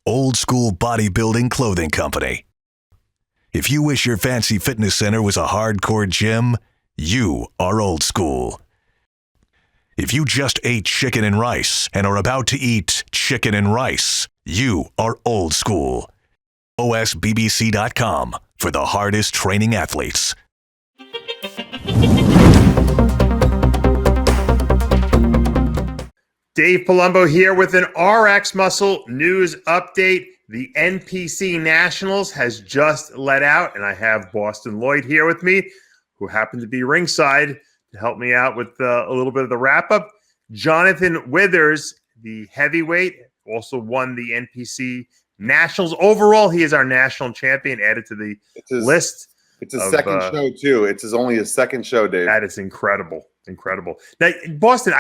Old School Bodybuilding Clothing Company. If you wish your fancy fitness center was a hardcore gym, you are old school. If you just ate chicken and rice and are about to eat chicken and rice, you are old school. OSBBC.com for the hardest training athletes. Dave Palumbo here with an RX Muscle news update. The NPC Nationals has just let out, and I have Bostin Loyd here with me, who happened to be ringside to help me out with a little bit of the wrap-up. Jonathan Withers, the heavyweight, also won the NPC Nationals. Overall, he is our national champion, added to the list. It's his second show, too. It's only his second show, Dave. That is incredible. Incredible. Now, Bostin,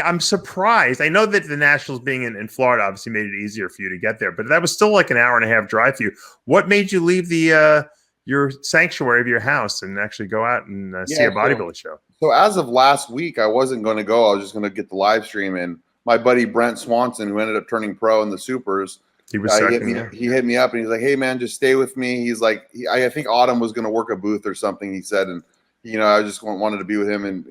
I'm surprised. I know that the Nationals being in Florida obviously made it easier for you to get there, but that was still like an hour and a half drive for you. What made you leave the your sanctuary of your house and actually go out and see a bodybuilding show? So as of last week, I wasn't going to go. I was just going to get the live stream. And my buddy Brent Swanson, who ended up turning pro in the Supers, he hit me up and he's like, "Hey, man, just stay with me." He's like, I think Autumn was going to work a booth or something, he said. And I just wanted to be with him and,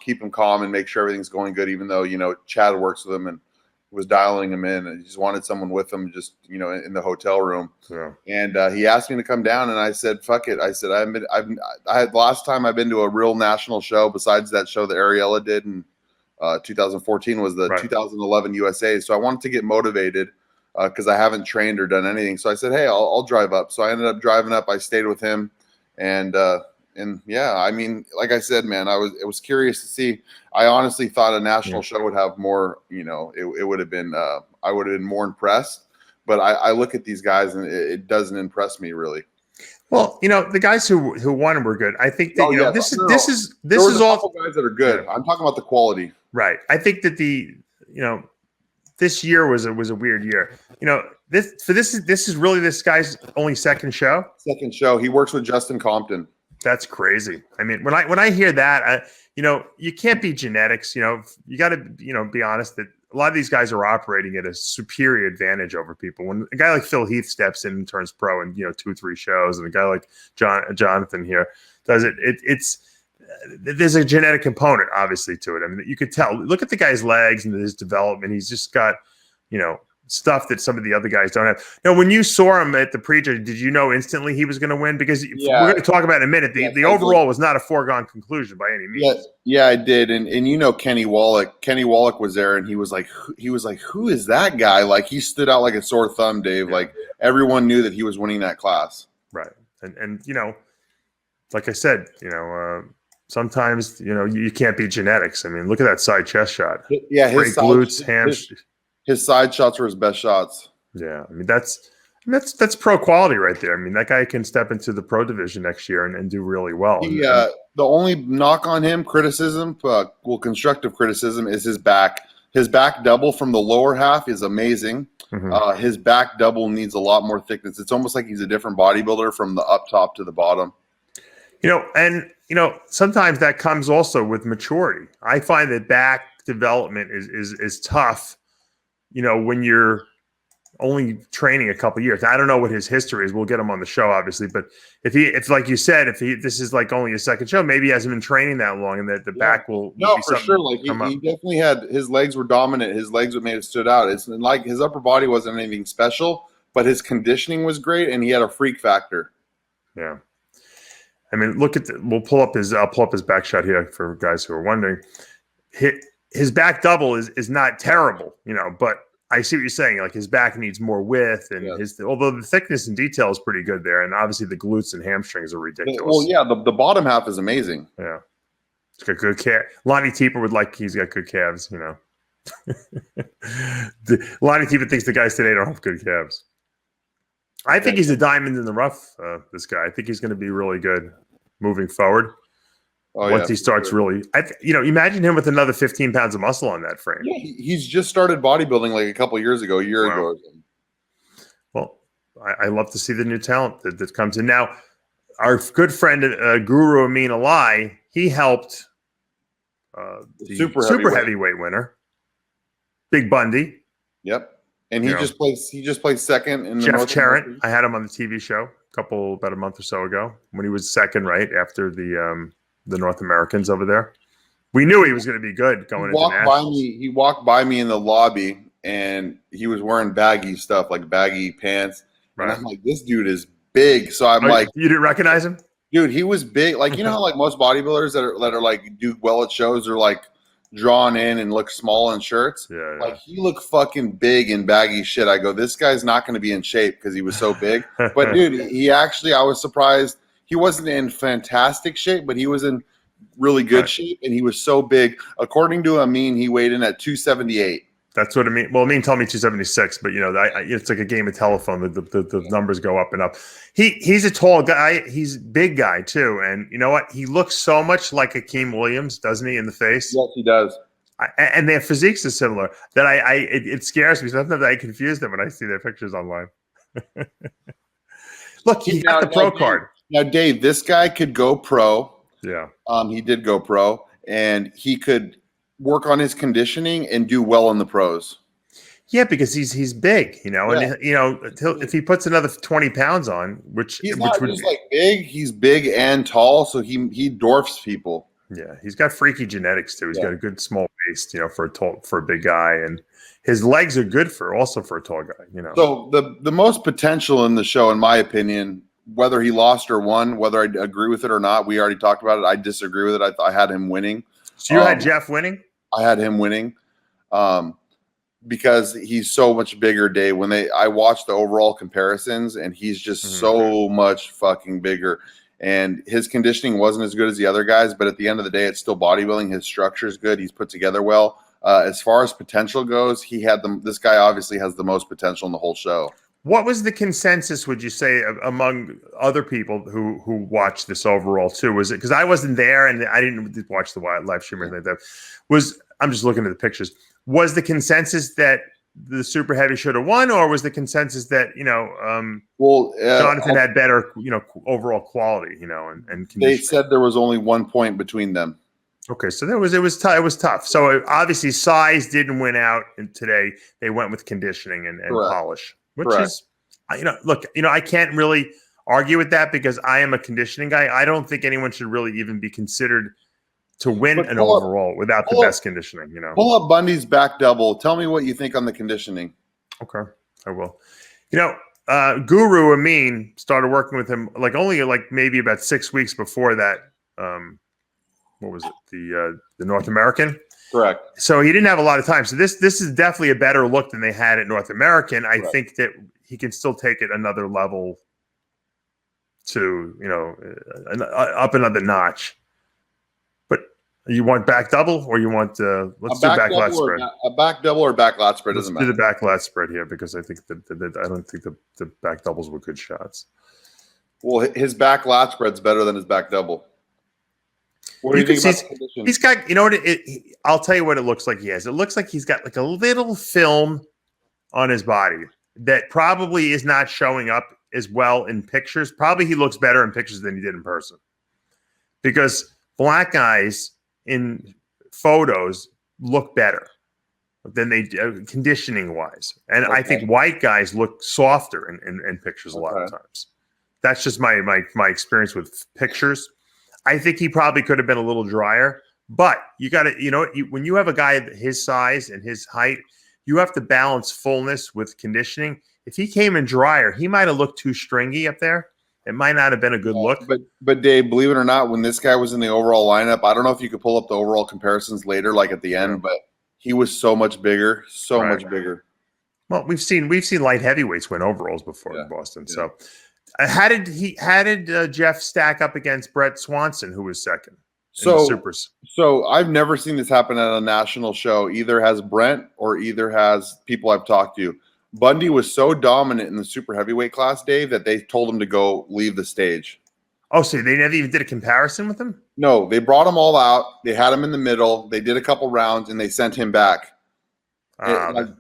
keep him calm and make sure everything's going good, even though, Chad works with him and was dialing him in, and he just wanted someone with him just, in the hotel room. Yeah. And he asked me to come down, and I said, fuck it. I said, last time I've been to a real national show besides that show that Ariella did in 2014 was the 2011 USA. So I wanted to get motivated because I haven't trained or done anything. So I said, hey, I'll drive up. So I ended up driving up. I stayed with him, and yeah, I mean, like I said, man, it was curious to see. I honestly thought a national show would have more, it would have been, I would have been more impressed. But I look at these guys and it doesn't impress me really. Well, the guys who won were good. I think that this is all guys that are good. I'm talking about the quality. Right. I think that this year was a weird year. This is really this guy's only second show. Second show. He works with Justin Compton. That's crazy. I mean, when I hear that, you can't be genetics. You got to, be honest that a lot of these guys are operating at a superior advantage over people. When a guy like Phil Heath steps in and turns pro in 2-3 shows, and a guy like Jonathan here does it, there's a genetic component obviously to it. I mean, you could tell. Look at the guy's legs and his development. He's just got, stuff that some of the other guys don't have. Now, when you saw him at the pre-judge, did you know instantly he was going to win? Because we're going to talk about in a minute. The overall was not a foregone conclusion by any means. Yeah, I did. And Kenny Wallach. Kenny Wallach was there, and he was like, who is that guy? Like, he stood out like a sore thumb, Dave. Yeah. Like, everyone knew that he was winning that class. Right. And like I said, sometimes, you can't be genetics. I mean, look at that side chest shot. Yeah, his glutes, hamstrings. His side shots were his best shots. Yeah, I mean that's pro quality right there. I mean, that guy can step into the pro division next year and do really well. The only knock on him, constructive criticism, is his back. His back double from the lower half is amazing. Mm-hmm. His back double needs a lot more thickness. It's almost like he's a different bodybuilder from the up top to the bottom. Sometimes that comes also with maturity. I find that back development is tough. When you're only training a couple years. I don't know what his history is. We'll get him on the show, obviously. But if like you said, this is like only his second show, maybe he hasn't been training that long, and that the back will be for sure. Like he definitely had, his legs were dominant. His legs what made it stood out. It's like his upper body wasn't anything special, but his conditioning was great, and he had a freak factor. Yeah. I mean, I'll pull up his back shot here for guys who are wondering. His back double is not terrible, but I see what you're saying. Like, his back needs more width, and although the thickness and detail is pretty good there, and obviously the glutes and hamstrings are ridiculous. Well, yeah, the bottom half is amazing. Yeah, he's got good calf. Lonnie Teeper he's got good calves. Lonnie Teeper thinks the guys today don't have good calves. I think he's a diamond in the rough. This guy, I think he's going to be really good moving forward. Once he starts really, imagine him with another 15 pounds of muscle on that frame. Yeah, he's just started bodybuilding like a couple of years ago, a year ago. Well, I love to see the new talent that comes in. Now, our good friend, Guru Amin Alai, he helped the super heavyweight winner, Big Bundy. Yep. And he just placed second in the Jeff North Charrant. American. I had him on the TV show about a month or so ago when he was second, right after the North Americans over there. We knew he was going to be good going into nationals. He walked by me in the lobby, and he was wearing baggy stuff, like baggy pants. Right. And I'm like, this dude is big. So I'm like, you didn't recognize him? Dude, he was big. Like, you know how like most bodybuilders that are like do well at shows are like drawn in and look small in shirts. Yeah. Like he looked fucking big in baggy shit. I go, this guy's not going to be in shape because he was so big. But dude, I was surprised. He wasn't in fantastic shape, but he was in really good shape, and he was so big. According to Amin, he weighed in at 278. That's what Amin. Well, Amin told me 276, but it's like a game of telephone. The numbers go up and up. He's a tall guy. He's a big guy too, and you know what? He looks so much like Akeem Williams, doesn't he, in the face? Yes, he does. And their physiques are similar. That it scares me. Sometimes I confuse them when I see their pictures online. Look, he got the pro card. Now, Dave, this guy could go pro. Yeah. He did go pro, and he could work on his conditioning and do well in the pros. Yeah, because he's big, and if he puts another 20 pounds on, which he's not just like big, he's big and tall, so he dwarfs people. Yeah, he's got freaky genetics too. He's got a good small waist, for a big guy, and his legs are good for a tall guy. So the most potential in the show, in my opinion, whether he lost or won, whether I agree with it or not, we already talked about it. I disagree with it. I had him winning. So you had Jeff winning? I had him winning because he's so much bigger, Dave. I watched the overall comparisons, and he's just so much fucking bigger. And his conditioning wasn't as good as the other guys, but at the end of the day, it's still bodybuilding. His structure is good. He's put together well. As far as potential goes, this guy obviously has the most potential in the whole show. What was the consensus, would you say, among other people who watched this overall too? Was it because I wasn't there and I didn't watch the live stream or anything like that? I'm just looking at the pictures. Was the consensus that the super heavy should have won, or was the consensus that Jonathan had better overall quality, and conditioning? They said there was only 1 point between them. Okay, so it was tough. So obviously size didn't win out, and today they went with conditioning and polish. Which is, look, I can't really argue with that because I am a conditioning guy. I don't think anyone should really even be considered to win an overall without the best conditioning. Pull up Bundy's back double. Tell me what you think on the conditioning. Okay, I will. Guru Amin started working with him only maybe about 6 weeks before that. What was it? The North American. Correct. So he didn't have a lot of time. So this is definitely a better look than they had at North American. I think that he can still take it another level to, up another notch. But you want back double or you want let's do back lat spread. A back double or back lat spread doesn't matter. Do the back lat spread here because I think I don't think the back doubles were good shots. Well, his back lat spread's better than his back double. What do you think about the condition? He's got, I'll tell you what it looks like he has. It looks like he's got like a little film on his body that probably is not showing up as well in pictures. Probably he looks better in pictures than he did in person. Because black guys in photos look better than they do conditioning-wise. And I think white guys look softer in pictures a lot of times. That's just my experience with pictures. I think he probably could have been a little drier, but you got to, when you have a guy his size and his height, you have to balance fullness with conditioning. If he came in drier, he might have looked too stringy up there. It might not have been a good look. But Dave, believe it or not, when this guy was in the overall lineup, I don't know if you could pull up the overall comparisons later, like at the end, but he was so much bigger, much bigger. Well, we've seen light heavyweights win overalls before in Boston, so. How did Jeff stack up against Brett Swanson, who was second in the supers? So I've never seen this happen at a national show. Either has Brent or either has people I've talked to. Bundy was so dominant in the super heavyweight class, Dave, that they told him to go leave the stage. Oh, so they never even did a comparison with him? No, they brought him all out. They had him in the middle. They did a couple rounds, and they sent him back.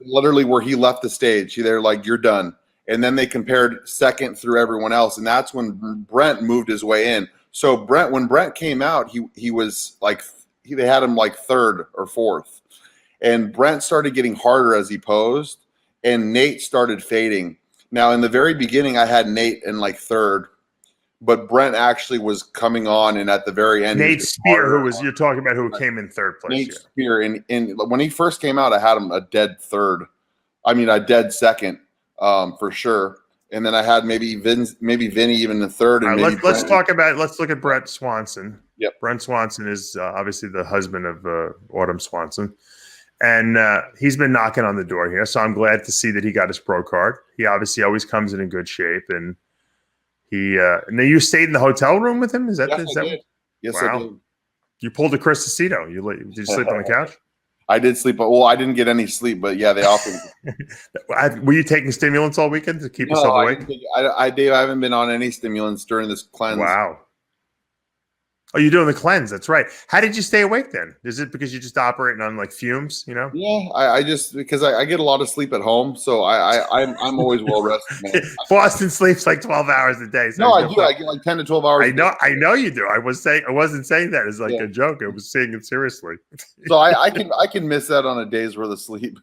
Literally where he left the stage. They're like, you're done. And then they compared second through everyone else. And that's when Brent moved his way in. So when Brent came out, he was like, they had him like third or fourth. And Brent started getting harder as he posed. and Nate started fading. Now, in the very beginning, I had Nate in like third, but Brent actually was coming on, and at the very end, Nate Spear, you're talking about, who came in third place. Nate Spear, and when he first came out, I had him a dead third. I mean, a dead second, for sure. And then I had maybe Vinny even the third. And let's look at Brent Swanson. Yep. Brent Swanson is obviously the husband of Autumn Swanson. And he's been knocking on the door here. So I'm glad to see that he got his pro card. He obviously always comes in good shape. And and then you stayed in the hotel room with him? Is that, yes, I did. Yes, wow. I did. You pulled a Chris Aceto. Did you sleep on the couch? I did sleep. Well, I didn't get any sleep, but yeah, they offered. Were you taking stimulants all weekend to keep yourself awake? Dave, I haven't been on any stimulants during this cleanse. Wow. Oh, you're doing the cleanse. That's right. How did you stay awake then? Is it because you're just operating on like fumes, you know? Yeah, I just, because I get a lot of sleep at home. So I'm always well rested, man. Boston sleeps like 12 hours a day. So no, I do. I get like 10 to 12 hours. I know you do. I wasn't saying that as like a joke. I was saying it seriously. So I can miss that on a day's worth of sleep.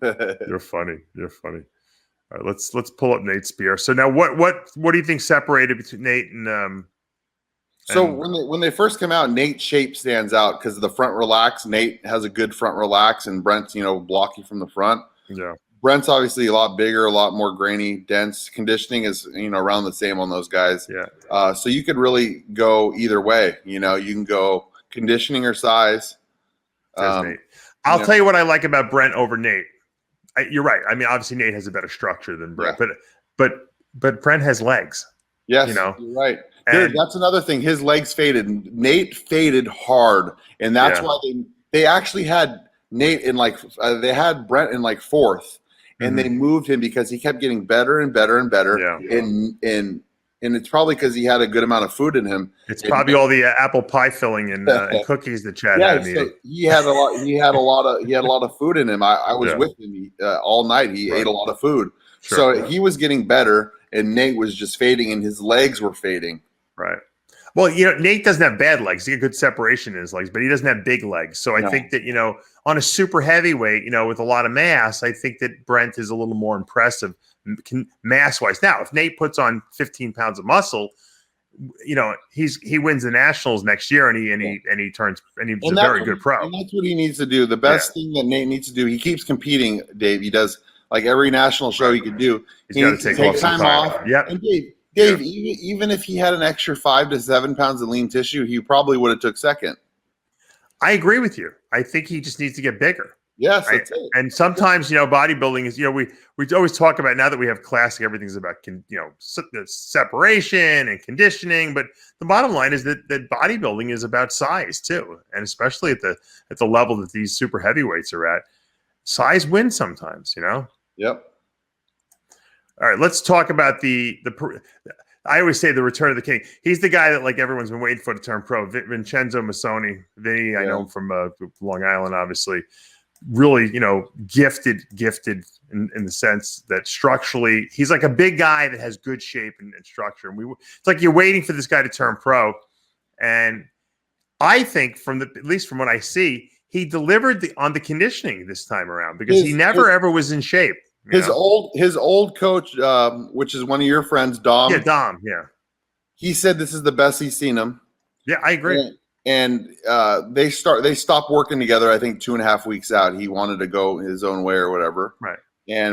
You're funny. You're funny. All right, let's pull up Nate Spear. So now what do you think separated between Nate and So when they first come out, Nate's shape stands out because of the front relax. Nate has a good front relax, and Brent's, blocky from the front. Yeah. Brent's obviously a lot bigger, a lot more grainy, dense. Conditioning is, around the same on those guys. Yeah. So you could really go either way. You can go conditioning or size. Nate. I'll tell you what I like about Brent over Nate. You're right. I mean, obviously Nate has a better structure than Brent, but Brent has legs. Yes, you're right. Dude, that's another thing. His legs faded. Nate faded hard, and that's why they actually had Nate in they had Brent in like fourth, and they moved him because he kept getting better and better and better. Yeah. And it's probably because he had a good amount of food in him. It's probably all the apple pie filling and cookies that Chad had. So he had a lot. He had a lot of food in him. I was with him all night. He ate a lot of food, so he was getting better, and Nate was just fading, and his legs were fading. Right. Well, Nate doesn't have bad legs. He got good separation in his legs, but he doesn't have big legs. So I think that, on a super heavyweight, with a lot of mass, I think that Brent is a little more impressive mass-wise. Now, if Nate puts on 15 pounds of muscle, he wins the Nationals next year, and he's a very good pro. And that's what he needs to do. The best thing that Nate needs to do, he keeps competing, Dave. He does like every national show he could do. He's got to take time off. Yep. And Dave, even if he had an extra 5 to 7 pounds of lean tissue, he probably would have took second. I agree with you. I think he just needs to get bigger. Yes, that's it. And sometimes, bodybuilding is, we always talk about, now that we have classic, everything's about, separation and conditioning. But the bottom line is that bodybuilding is about size too. And especially at the level that these super heavyweights are at, size wins sometimes, Yep. All right, let's talk about I always say the return of the king. He's the guy that everyone's been waiting for to turn pro. Vincenzo Massoni. Vinny, I know him from Long Island, obviously. Really, gifted in the sense that structurally, he's like a big guy that has good shape and structure. And it's like you're waiting for this guy to turn pro. And I think at least from what I see, he delivered on the conditioning this time around because he never ever was in shape. His old coach, which is one of your friends, Dom. Yeah, Dom. Yeah. He said this is the best he's seen him. Yeah, I agree. And they stopped working together. I think 2.5 weeks out, he wanted to go his own way or whatever. Right.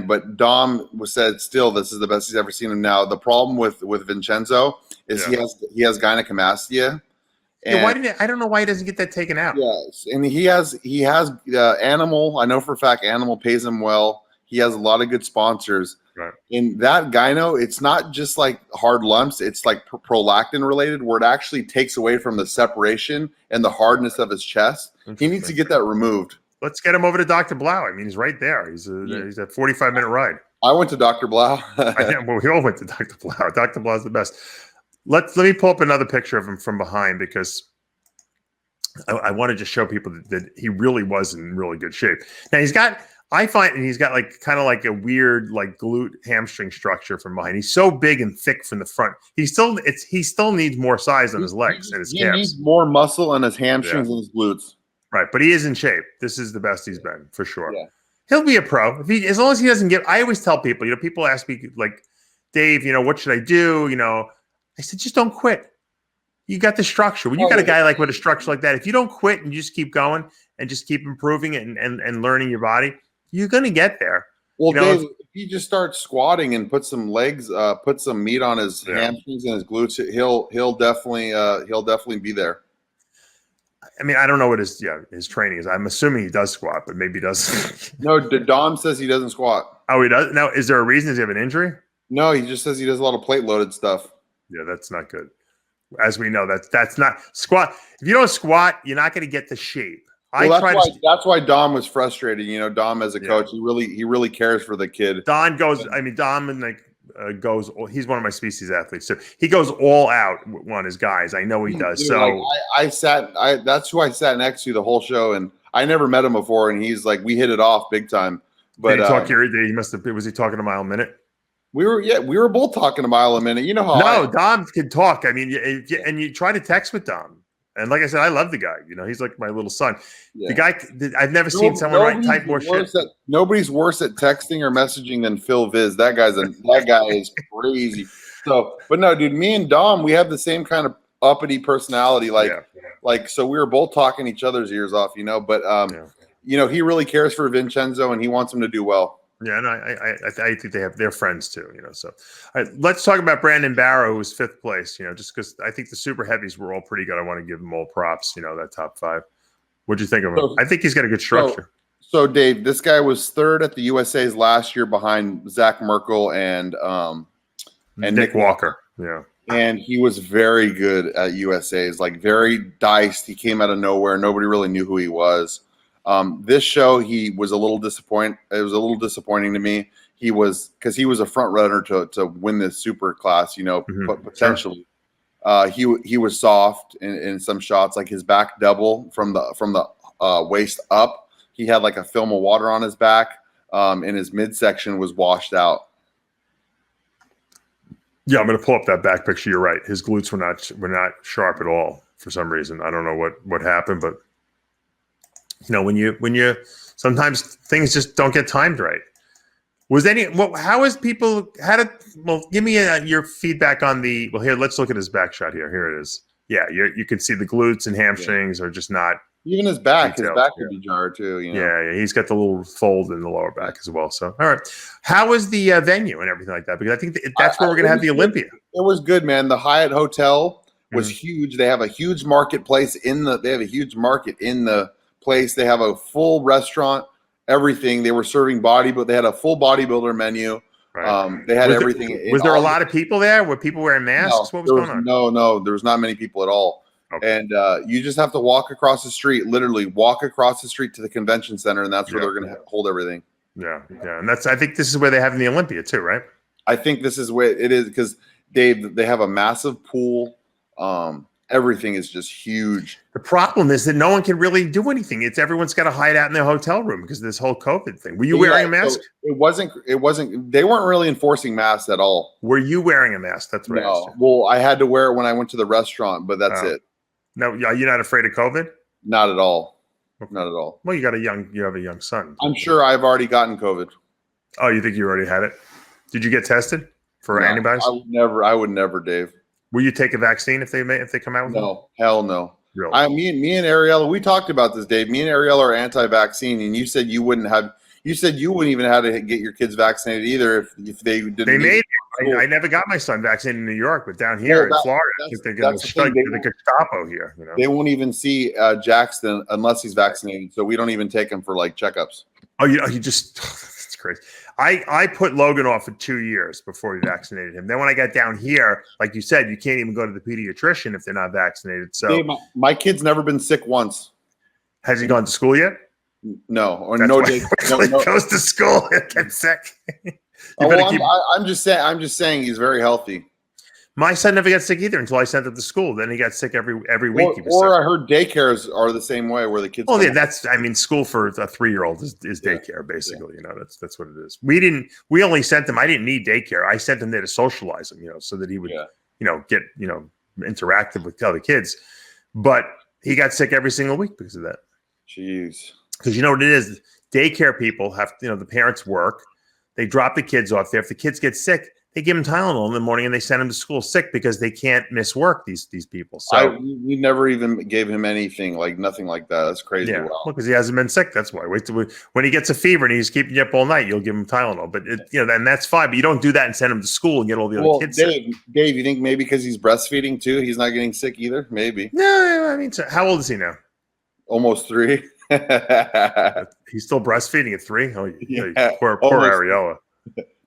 But Dom said still this is the best he's ever seen him. Now the problem with Vincenzo is he has gynecomastia. I don't know why he doesn't get that taken out. Yes, and he has Animal. I know for a fact Animal pays him well. He has a lot of good sponsors. Right. In that gyno, it's not just like hard lumps. It's like prolactin related, where it actually takes away from the separation and the hardness of his chest. He needs to get that removed. Let's get him over to Dr. Blau. I mean, he's right there. He's a 45-minute ride. I went to Dr. Blau. We all went to Dr. Blau. Dr. Blau's the best. Let me pull up another picture of him from behind because I want to just show people that he really was in really good shape. Now he's got kind of like a weird glute hamstring structure from behind. He's so big and thick from the front. He still needs more size on his legs and his calves. He needs more muscle on his hamstrings and his glutes. Right, but he is in shape. This is the best he's been for sure. Yeah. He'll be a pro as long as he doesn't get. I always tell people, people ask me like, Dave, what should I do? I said, just don't quit. You got the structure. When you got a guy like with a structure like that, if you don't quit and you just keep going and just keep improving it and learning your body, you're going to get there. Well, Dave, if he just starts squatting and put some legs, put some meat on his hamstrings and his glutes, he'll definitely be there. I mean, I don't know what his training is. I'm assuming he does squat, but maybe he does. No, Dom says he doesn't squat. Oh, he does? Now, is there a reason? Does he have an injury? No, he just says he does a lot of plate loaded stuff. Yeah, that's not good. As we know, that's not squat. If you don't squat, you're not going to get the shape. That's why Dom was frustrated. Dom as a coach, he really cares for the kid. Dom goes. I mean, Dom goes. He's one of my species athletes, so he goes all out on his guys. I know he does. Dude, so that's who I sat next to the whole show, and I never met him before, and he's like, we hit it off big time. But did he talk here? He must have. Was he talking a mile a minute? We were both talking a mile a minute. You know how? No, Dom can talk. I mean, you try to text with Dom. And like I said, I love the guy. He's like my little son. Yeah. The guy, I've never seen someone type more shit. Nobody's worse at texting or messaging than Phil Viz. That guy is crazy. So, but no, dude, me and Dom, we have the same kind of uppity personality. So we were both talking each other's ears off, But he really cares for Vincenzo and he wants him to do well. Yeah, and I think they're friends too, So, all right, let's talk about Brandon Barrow, who's 5th place. Just because I think the super heavies were all pretty good. I want to give them all props. That top 5. What'd you think of him? I think he's got a good structure. So Dave, this guy was 3rd at the USA's last year behind Zach Merkel and Nick Walker. Yeah, and he was very good at USA's, like very diced. He came out of nowhere. Nobody really knew who he was. This show, he was a little disappointed. It was a little disappointing to me. Because he was a front runner to win this super class, but potentially. Sure. He was soft in some shots, like his back double from the waist up. He had like a film of water on his back, and his midsection was washed out. Yeah, I'm going to pull up that back picture. You're right. His glutes were not sharp at all for some reason. I don't know what happened, but. When you sometimes things just don't get timed right. Give me your feedback on here, let's look at his back shot here. Here it is. Yeah. You can see the glutes and hamstrings are just not. Even his back could be jarred too. Yeah. He's got the little fold in the lower back as well. So, all right. How was the venue and everything like that? Because I think that's where we're going to have the Olympia. It was good, man. The Hyatt Hotel was huge. They have a huge marketplace they have a huge market in the place. They have a full restaurant, everything. They were serving but they had a full bodybuilder menu. Right. They had everything. Was there a lot of people there? Were people wearing masks? What was going on? No, there was not many people at all. Okay. And you just have to walk across the street, literally walk across the street to the convention center, and that's where they're going to hold everything. Yeah. And I think this is where they have the Olympia too, right? I think this is where it is because they have a massive pool. Everything is just huge. The problem is that no one can really do anything. Everyone's got to hide out in their hotel room because of this whole COVID thing. Were you wearing a mask? So it wasn't. They weren't really enforcing masks at all. Were you wearing a mask? That's right. No. Well, I had to wear it when I went to the restaurant, but that's it. No, you're not afraid of COVID? Not at all. Okay. Not at all. Well, you have a young son. I'm sure I've already gotten COVID. Oh, you think you already had it? Did you get tested for antibodies? I would never, Dave. Will you take a vaccine if they come out with one? No, hell no. Really? Me and Ariella, we talked about this, Dave. Me and Ariella are anti-vaccine, and you said you wouldn't even have to get your kids vaccinated either if they didn't. They made it. I never got my son vaccinated in New York, but down here in Florida, I think they're going to strike the Gestapo here. They won't even see Jackson unless he's vaccinated, so we don't even take him for like checkups. Oh, you just that's crazy. I put Logan off for 2 years before we vaccinated him. Then when I got down here, like you said, you can't even go to the pediatrician if they're not vaccinated. So Dave, my kid's never been sick once. Has he gone to school yet? No, or no. He goes to school and gets sick. I'm just saying he's very healthy. My son never got sick either until I sent him to school. Then he got sick every week. Or I heard daycares are the same way where the kids. Oh yeah, school for a 3-year-old is daycare basically. Yeah. That's what it is. We only sent him. I didn't need daycare. I sent him there to socialize him, so that he would, get interactive with other kids. But he got sick every single week because of that. Jeez. Because you know what it is. daycare people have, the parents work. They drop the kids off there. If the kids get sick, they give them Tylenol in the morning and they send them to school sick because they can't miss work, these people. So we never even gave him anything, like nothing like that. That's crazy. Yeah, because he hasn't been sick. That's why. Wait till when he gets a fever and he's keeping you up all night, you'll give him Tylenol. But then that's fine. But you don't do that and send him to school and get all the other kids sick. Dave, you think maybe because he's breastfeeding too, he's not getting sick either? Maybe. No, I mean, so how old is he now? Almost 3. He's still breastfeeding at 3. Oh, yeah. Poor Ariella.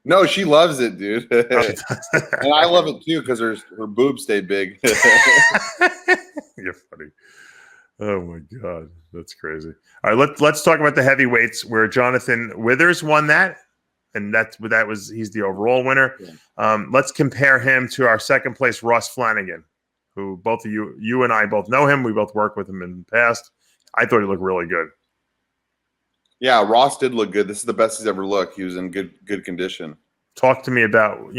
No, she loves it, dude. And I love it too because her boobs stay big. You're funny. Oh my God, that's crazy. All right, let's talk about the heavyweights where Jonathan Withers won that, and he's the overall winner. Yeah. Let's compare him to our second place Ross Flanagan, who both of you and I both know him. We both worked with him in the past. I thought he looked really good. Yeah, Ross did look good. This is the best he's ever looked. He was in good condition. Talk to me about,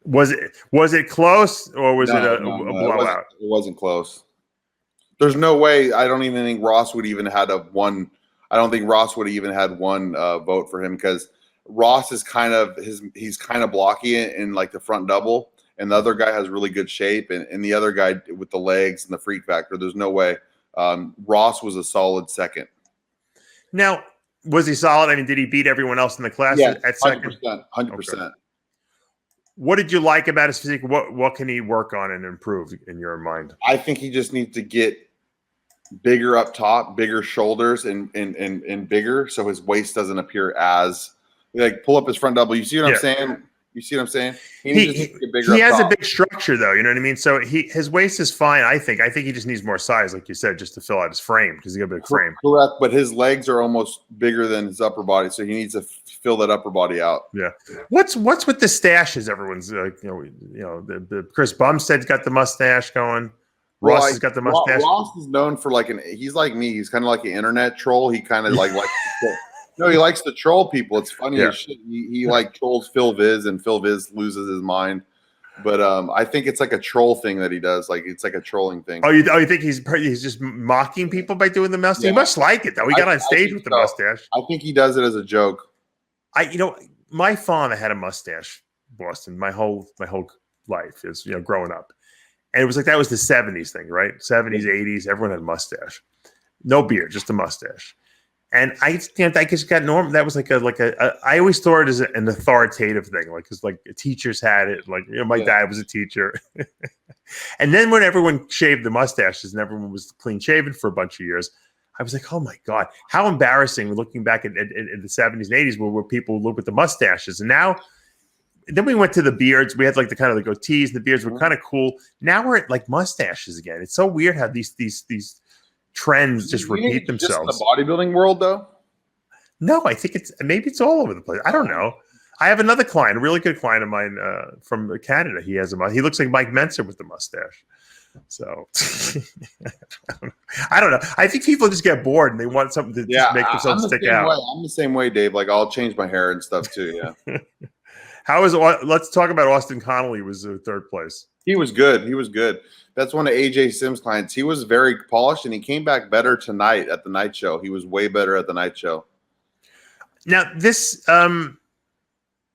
was it close or was it a blowout? It wasn't close. There's no way. I don't even think Ross would even had one. I don't think Ross would have even had one vote for him because Ross is he's kind of blocky in like the front double, and the other guy has really good shape, and the other guy with the legs and the freak factor. There's no way. Ross was a solid second. Now, was he solid? I mean, did he beat everyone else in the class at second? 100%. Okay. What did you like about his physique? What can he work on and improve in your mind? I think he just needs to get bigger up top, bigger shoulders, and bigger, so his waist doesn't appear as like pull up his front double. You see what I'm saying? You see what I'm saying? He has a big structure, though. You know what I mean? So his waist is fine. I think he just needs more size, like you said, just to fill out his frame because he got a big frame. Correct, but his legs are almost bigger than his upper body, so he needs to fill that upper body out. Yeah. What's with the stashes? Everyone's the Chris Bumstead's got the mustache going. Ross has got the mustache. Ross is known for he's like me. He's kind of like an internet troll. He kind of likes no, he likes to troll people. It's funny as shit. He trolls Phil Viz, and Phil Viz loses his mind. But I think it's like a troll thing that he does. Like it's like a trolling thing. Oh, you think he's just mocking people by doing the mustache? Yeah. He must like it though. He got on stage with the mustache. I think he does it as a joke. My father had a mustache, Boston, my whole life is growing up, and it was like that was the 70s thing, right? 70s, 80s, everyone had a mustache, no beard, just a mustache. And I just got normal. That was like I always thought it as an authoritative thing, because teachers had it. My dad was a teacher. And then when everyone shaved the mustaches and everyone was clean shaven for a bunch of years, I was like, oh my God, how embarrassing! Looking back at the 70s and 80s, where people look at the mustaches, and then we went to the beards. We had the kind of the goatees, and the beards were kind of cool. Now we're at mustaches again. It's so weird how these trends just repeat themselves. Just in the bodybuilding world, though? No, I think it's all over the place. I don't know. I have another client, a really good client of mine from Canada. He has he looks like Mike Menser with the mustache. So I don't know. I think people just get bored and they want something to just make themselves stick out. I'm the same way, Dave. I'll change my hair and stuff too. Yeah. Let's talk about Austin Connolly. Was third place. He was good. That's one of AJ Sims' clients. He was very polished, and he came back better tonight at the night show. He was way better at the night show. Now, this, in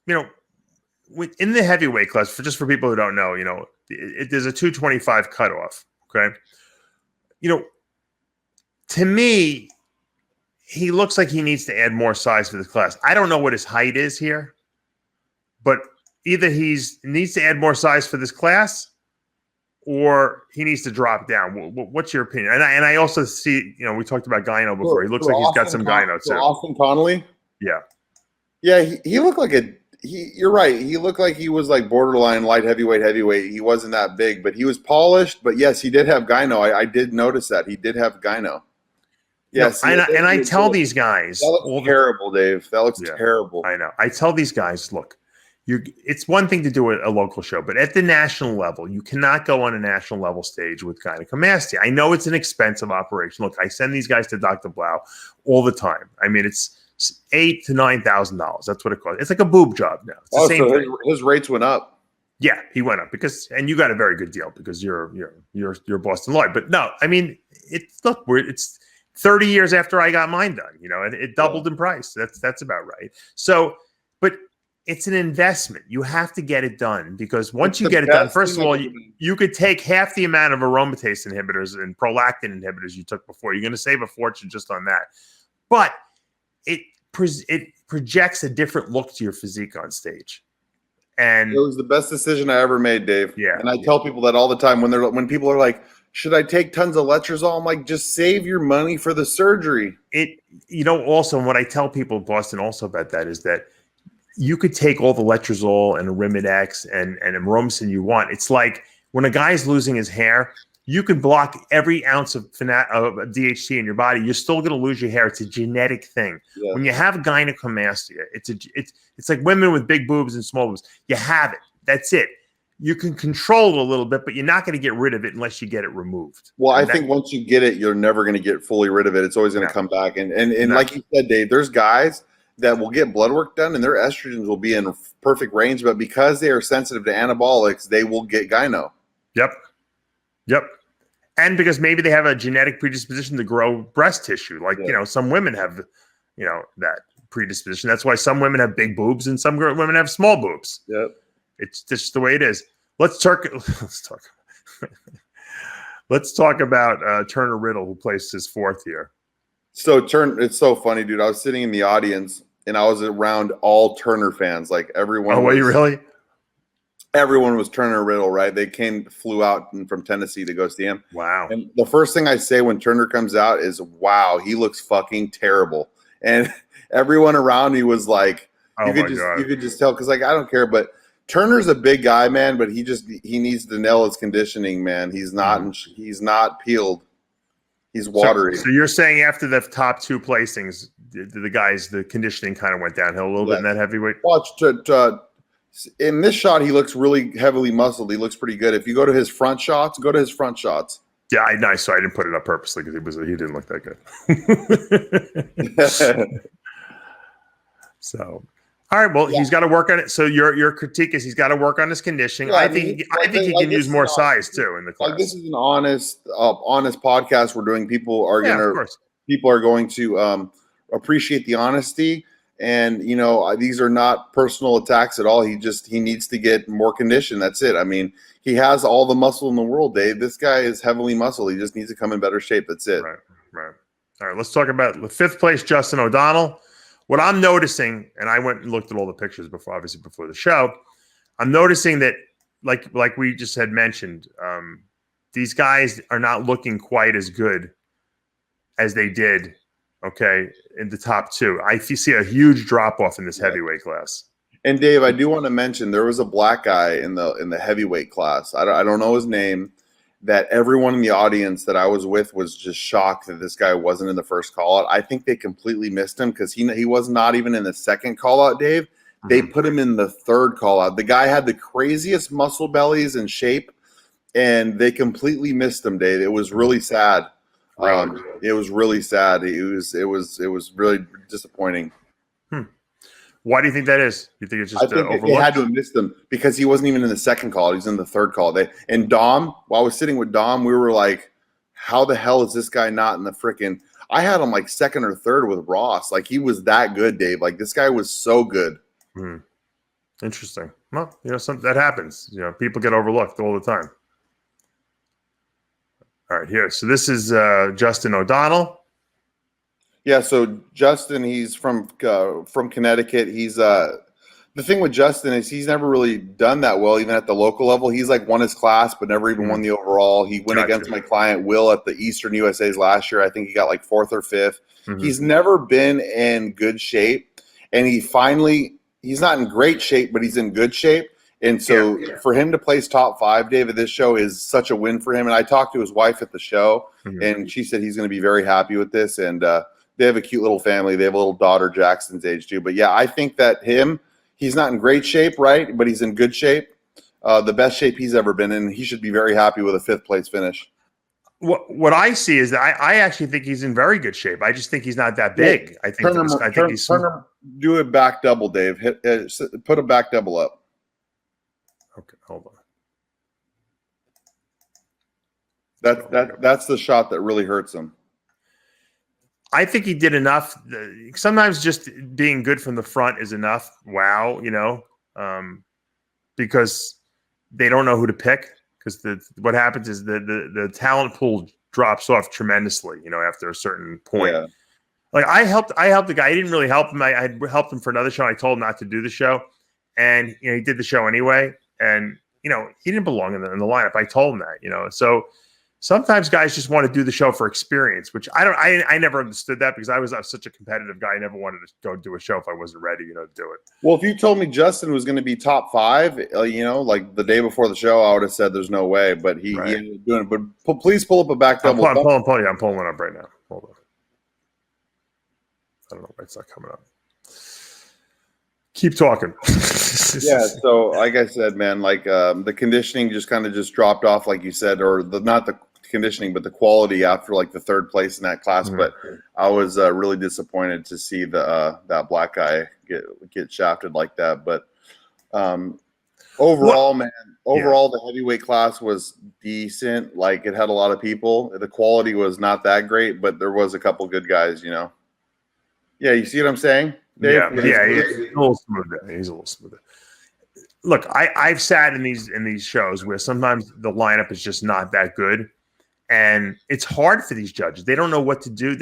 the heavyweight class, for people who don't know, there's a 225 cutoff. Okay, to me, he looks like he needs to add more size for this class. I don't know what his height is here, but either he needs to add more size for this class, or he needs to drop down. What's your opinion? And I also see, we talked about gyno before. He looks like he's got some gyno too. Austin Connolly? Yeah. Yeah, he looked like you're right. He looked like he was borderline light heavyweight. He wasn't that big, but he was polished. But yes, he did have gyno. I did notice that. He did have gyno. Yes. No, I tell these guys. That looks terrible, Dave. That looks terrible. I know. I tell these guys, look, it's one thing to do a local show, but at the national level, you cannot go on a national level stage with gynecomastia. I know it's an expensive operation. Look, I send these guys to Dr. Blau all the time. I mean, it's $8,000 to $9,000. That's what it costs. It's like a boob job now. It's the same thing. His rates went up. Yeah, he went up and you got a very good deal because you're Bostin Loyd. But no, I mean, 30 years after I got mine done, you know, and it doubled in price. That's about right. So, but it's an investment. You have to get it done, because once you get it done, first of all, you could take half the amount of aromatase inhibitors and prolactin inhibitors you took before. You're going to save a fortune just on that. But it projects a different look to your physique on stage. And it was the best decision I ever made, Dave. Yeah. And I tell people that all the time when people are like, should I take tons of letrozole? I'm like, just save your money for the surgery. Also, what I tell people, Boston, also about that is that you could take all the letrozole and Arimidex and Aromasin you want. It's like when a guy's losing his hair, you can block every ounce of DHT in your body. You're still going to lose your hair. It's a genetic thing. Yeah. When you have gynecomastia, it's like women with big boobs and small boobs. You have it. That's it. You can control it a little bit, but you're not going to get rid of it unless you get it removed. Well, I think once you get it, you're never going to get fully rid of it. It's always going to come back. And like you said, Dave, there's guys that will get blood work done and their estrogens will be in perfect range, but because they are sensitive to anabolics, they will get gyno. Yep. And because maybe they have a genetic predisposition to grow breast tissue. Like, some women have, that predisposition. That's why some women have big boobs and some women have small boobs. Yep. It's just the way it is. Let's talk about Turner Riddle, who placed his fourth here. So it's so funny, dude. I was sitting in the audience and I was around all Turner fans. Like everyone. Oh, were you really? Everyone was Turner Riddle, right? They flew out from Tennessee to go see him. Wow. And the first thing I say when Turner comes out is, wow, he looks fucking terrible. And everyone around me was like, you could just tell, because like I don't care, but Turner's a big guy, man, but he needs to nail his conditioning, man. He's not peeled. He's watery. So you're saying after the top two placings, the conditioning kind of went downhill a little bit in that heavyweight? Watch in this shot, he looks really heavily muscled. He looks pretty good. If you go to his front shots, Yeah, I so I didn't put it up purposely because he didn't look that good. So, all right. Well, he's got to work on it. So your critique is he's got to work on his conditioning. I think he can use more size too in the class. Like this is an honest podcast we're doing. People are going to appreciate the honesty. And, these are not personal attacks at all. He needs to get more condition. That's it. I mean, he has all the muscle in the world, Dave. This guy is heavily muscle. He just needs to come in better shape. That's it. Right. All right. Let's talk about the fifth place, Justin O'Donnell. What I'm noticing, and I went and looked at all the pictures before the show, I'm noticing that, like we just had mentioned, these guys are not looking quite as good as they did. Okay, in the top two, I see a huge drop off in this heavyweight class. And Dave, I do want to mention there was a black guy in the heavyweight class. I don't know his name. That everyone in the audience that I was with was just shocked that this guy wasn't in the first call out. I think they completely missed him because he was not even in the second call out, Dave. They put him in the third call out. The guy had the craziest muscle bellies and shape, and they completely missed him, Dave. It was really sad. It was really sad. It was really disappointing. Why do you think that is? You think it's just overlooked? They had to have missed him because he wasn't even in the second call. He was in the third call. And Dom, while I was sitting with Dom, we were like, how the hell is this guy not in the freaking? I had him like second or third with Ross. Like he was that good, Dave. Like this guy was so good. Interesting. Well, that happens. People get overlooked all the time. All right, here. So this is Justin O'Donnell. Yeah, so Justin, he's from Connecticut. He's the thing with Justin is he's never really done that well, even at the local level. He's like won his class, but never even won the overall. He went against my client Will at the Eastern USA's last year. I think he got like fourth or fifth. He's never been in good shape, and he's not in great shape, but he's in good shape. And so for him to place top five, Dave, at this show is such a win for him. And I talked to his wife at the show, and she said he's going to be very happy with this. And they have a cute little family. They have a little daughter, Jackson's age too. But yeah, I think that he's not in great shape, right? But he's in good shape, the best shape he's ever been in. He should be very happy with a fifth place finish. What I see is that I actually think he's in very good shape. I just think he's not that big. I think he's do a back double, Dave. Put a back double up. Okay, hold on. That's the shot that really hurts him. I think he did enough. Sometimes just being good from the front is enough. Wow, because they don't know who to pick. Because what happens is the talent pool drops off tremendously, after a certain point. Yeah. Like I helped the guy. I didn't really help him. I had helped him for another show. I told him not to do the show, and he did the show anyway. And he didn't belong in the lineup. I told him that. So sometimes guys just want to do the show for experience, which I never understood that because I was such a competitive guy. I never wanted to go do a show if I wasn't ready, to do it. Well, if you told me Justin was going to be top 5, like the day before the show, I would have said there's no way. But he ended up doing it. But please pull up a back double. I'm pulling one up right now. Hold on. I don't know why it's not coming up. Keep talking. Yeah. So, like I said, man, like the conditioning just dropped off, like you said, or not the conditioning, but the quality after like the 3rd place in that class. Mm-hmm. But I was really disappointed to see that black guy get shafted like that. But overall, the heavyweight class was decent. Like it had a lot of people. The quality was not that great, but there was a couple good guys. Yeah, you see what I'm saying? Dave? Yeah, he's a little smoother. He's a little smoother. Look, I've sat in these shows where sometimes the lineup is just not that good, and it's hard for these judges. They don't know what to do.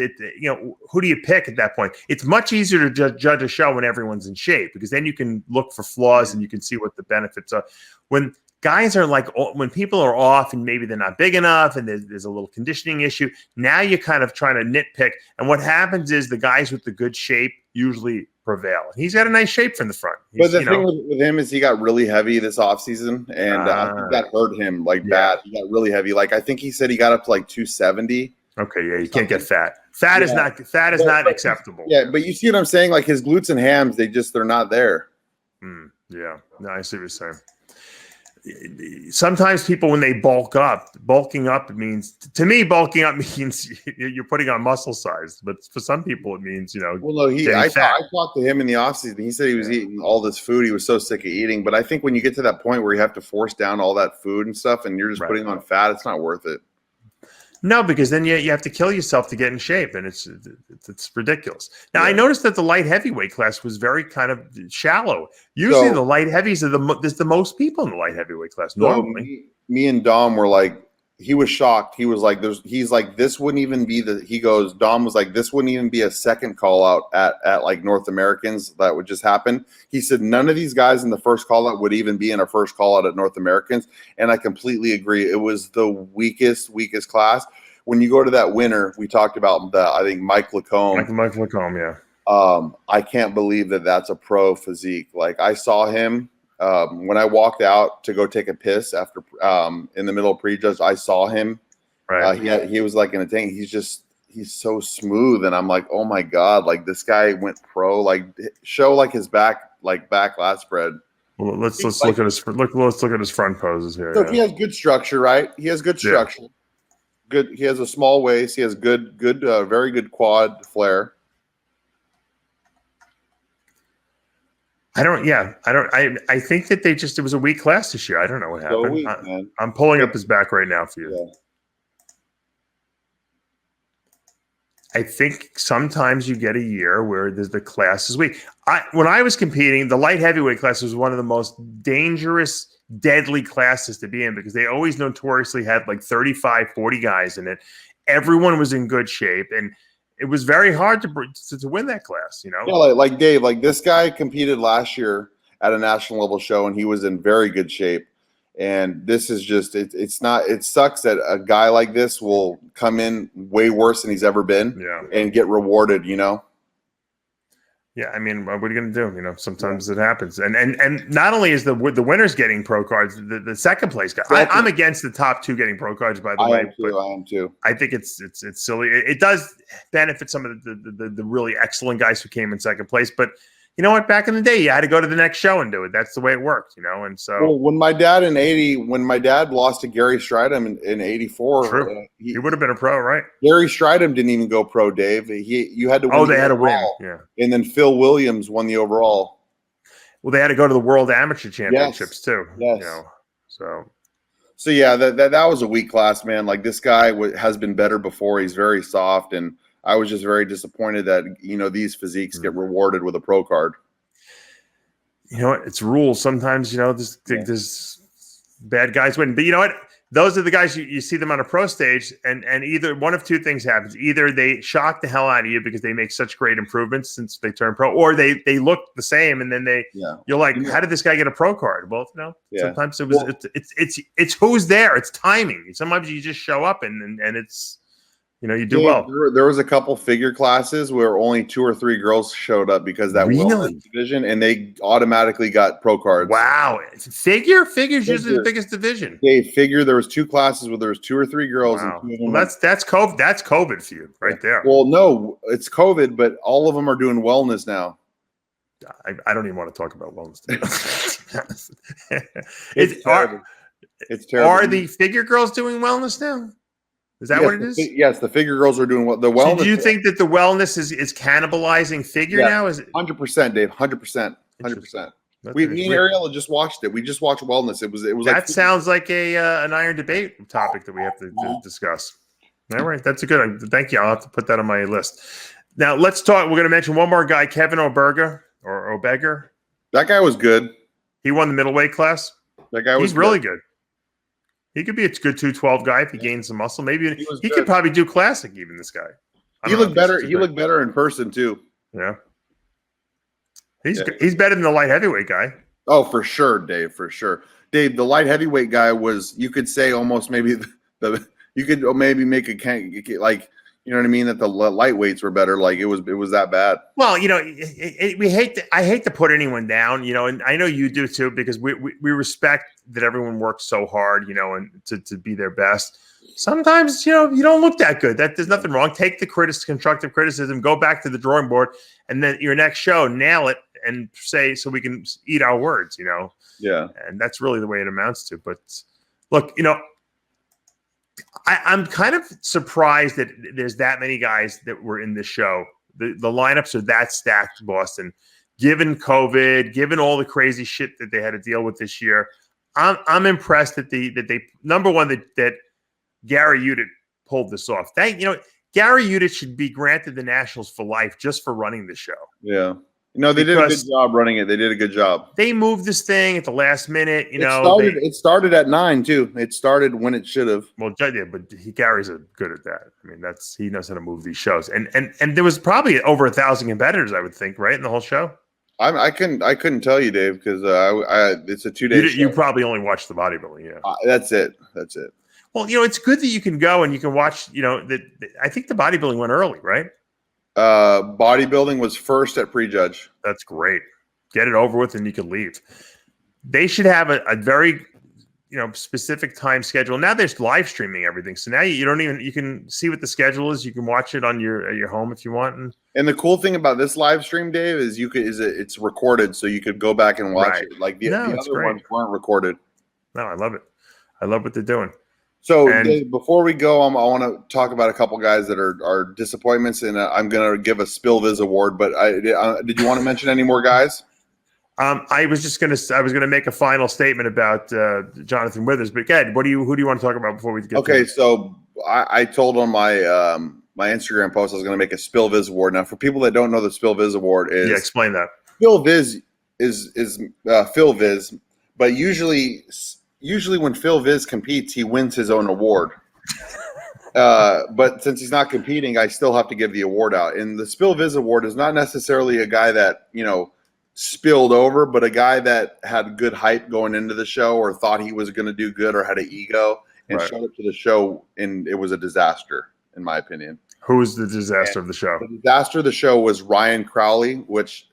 Who do you pick at that point? It's much easier to judge a show when everyone's in shape because then you can look for flaws and you can see what the benefits are. When guys are when people are off and maybe they're not big enough and there's a little conditioning issue, now you're kind of trying to nitpick. And what happens is the guys with the good shape usually prevail. He's got a nice shape from the front. But the thing with him is he got really heavy this offseason, and I think that hurt him bad. He got really heavy. Like I think he said he got up to like 270. Okay, yeah, you can't get fat. Fat is not acceptable. Yeah, but you see what I'm saying? Like his glutes and hams, they're not there. Yeah, no, I see what you're saying. Sometimes people, when they bulking up, it means, to me, bulking up means you're putting on muscle size. But for some people, it means, Well, no, I talked to him in the offseason. He said he was eating all this food. He was so sick of eating. But I think when you get to that point where you have to force down all that food and stuff and you're just putting on fat, it's not worth it. No, because then you have to kill yourself to get in shape, and it's ridiculous. Now, I noticed that the light heavyweight class was very kind of shallow. Usually, the light heavies there's the most people in the light heavyweight class. Normally, me and Dom were like, he was shocked. He was like, this wouldn't even be Dom was like, this wouldn't even be a second call out at like North Americans that would just happen. He said none of these guys in the first call out would even be in a first call out at North Americans. And I completely agree. It was the weakest class. When you go to that winner, we talked about I think Mike Lacombe. Mike Lacombe, yeah. I can't believe that's a pro physique. Like I saw him when I walked out to go take a piss after in the middle of prejudge. I saw him. Right. He was like in a tank. He's so smooth, and I'm like, oh my god! Like this guy went pro. Like show like his back lat spread. Well, let's look at his front poses here. So he has good structure, right? He has good structure. Good. He has a small waist. He has good, very good quad flare. I think that it was a weak class this year. I don't know what happened. I'm pulling up his back right now for you. Yeah. I think sometimes you get a year where the class is weak. When I was competing, the light heavyweight class was one of the most dangerous, deadly classes to be in because they always notoriously had like 35, 40 guys in it. Everyone was in good shape, and it was very hard to win that class, Yeah, like Dave, like this guy competed last year at a national level show, and he was in very good shape. And this is just it's not. It sucks that a guy like this will come in way worse than he's ever been, and get rewarded. Yeah, I mean, what are you going to do? Sometimes it happens, and not only is the winners getting pro cards, the second place guy. I'm against the top two getting pro cards, by the way. I am too. I think it's silly. It does benefit some of the really excellent guys who came in second place, but you know what? Back in the day, you had to go to the next show and do it. That's the way it worked, And so, when my dad lost to Gary Stridham in '84, he would have been a pro, right? Gary Stridham didn't even go pro, Dave. You had to win. Oh, they had to win, yeah. And then Phil Williams won the overall. Well, they had to go to the World Amateur Championships too. Yes. So yeah, that was a weak class, man. Like this guy has been better before. He's very soft, and I was just very disappointed that, you know, these physiques get rewarded with a pro card. You know what? It's rules. Sometimes, you know, there's bad guys win. But you know what? Those are the guys you see them on a pro stage, and either one of two things happens. Either they shock the hell out of you because they make such great improvements since they turned pro, or they look the same, and then you're like, how did this guy get a pro card? Well, no. Sometimes it's who's there. It's timing. Sometimes you just show up and it's, you know, you do well. There was a couple figure classes where only 2 or 3 girls showed up because that wellness division, and they automatically got pro cards. Wow, figure's usually the biggest division. Figure. There was 2 classes where there was 2 or 3 girls. Wow. And 2 of them that's COVID. That's COVID for you right there. Well, no, it's COVID, but all of them are doing wellness now. I don't even want to talk about wellness. It's terrible. It's terrible. Are the figure girls doing wellness now? Is that what it is? Yes, the figure girls are doing the wellness. So do you think that the wellness is cannibalizing figure now? Is it 100%, Dave? 100%. 100%. Me and Ariel just watched it. We just watched wellness. It was that like, sounds like an iron debate topic that we have to discuss. All right, that's a good one. Thank you. I'll have to put that on my list. Now let's talk. We're going to mention one more guy, Kevin Oberger or Oberger. That guy was good. He won the middleweight class. That guy was really good. He could be a good 212 guy if he gains some muscle. Maybe he could probably do classic. Even this guy, he looked better. He looked better in person too. Yeah, he's better than the light heavyweight guy. Oh, for sure, Dave. For sure, Dave. The light heavyweight guy was, you could say, almost maybe you could maybe make a like, you know what I mean, that the lightweights were better. Like it was that bad. Well, you know, I hate to put anyone down, you know, and I know you do too, because we respect that everyone works so hard, you know, and to be their best. Sometimes, you know, you don't look that good. There's nothing wrong. Take the constructive criticism, go back to the drawing board, and then your next show, nail it and say, so we can eat our words, you know? Yeah. And that's really the way it amounts to. But look, you know, I'm kind of surprised that there's that many guys that were in this show. The lineups are that stacked, Boston. Given COVID, given all the crazy shit that they had to deal with this year, I'm impressed that they number one that Gary Udit pulled this off. Gary Udit should be granted the Nationals for life just for running the show. Yeah. No, they did a good job running it. They did a good job. They moved this thing at the last minute. It started at 9 too. It started when it should have. Well, yeah, but Gary's good at that. I mean, he knows how to move these shows. And there was probably over 1,000 competitors, I would think, right, in the whole show. I couldn't tell you, Dave, because it's a 2-day show. You probably only watched the bodybuilding, yeah. That's it. Well, you know, it's good that you can go and you can watch. You know, I think the bodybuilding went early, right? Bodybuilding was first at prejudge. That's great. Get it over with and you can leave. They should have a very, you know, specific time schedule. Now there's live streaming everything. So now you can see what the schedule is. You can watch it on your home if you want. And the cool thing about this live stream, Dave, is it's recorded, so you could go back and watch it. Like the other ones weren't recorded. No, I love it. I love what they're doing. So Dave, before we go, I want to talk about a couple guys that are disappointments, and I'm going to give a SpillViz award. But did you want to mention any more guys? I was going to make a final statement about Jonathan Withers. But Ed, who do you want to talk about before we get? Okay, so I told on my my Instagram post I was going to make a SpillViz award. Now, for people that don't know, the SpillViz award is explain that. SpillViz is PhilViz, but usually when PhilViz competes, he wins his own award. But since he's not competing, I still have to give the award out. And the SpillViz award is not necessarily a guy that, you know, spilled over, but a guy that had good hype going into the show, or thought he was going to do good, or had an ego and showed up to the show, and it was a disaster, in my opinion. Who was the disaster of the show? The disaster of the show was Ryan Crowley, which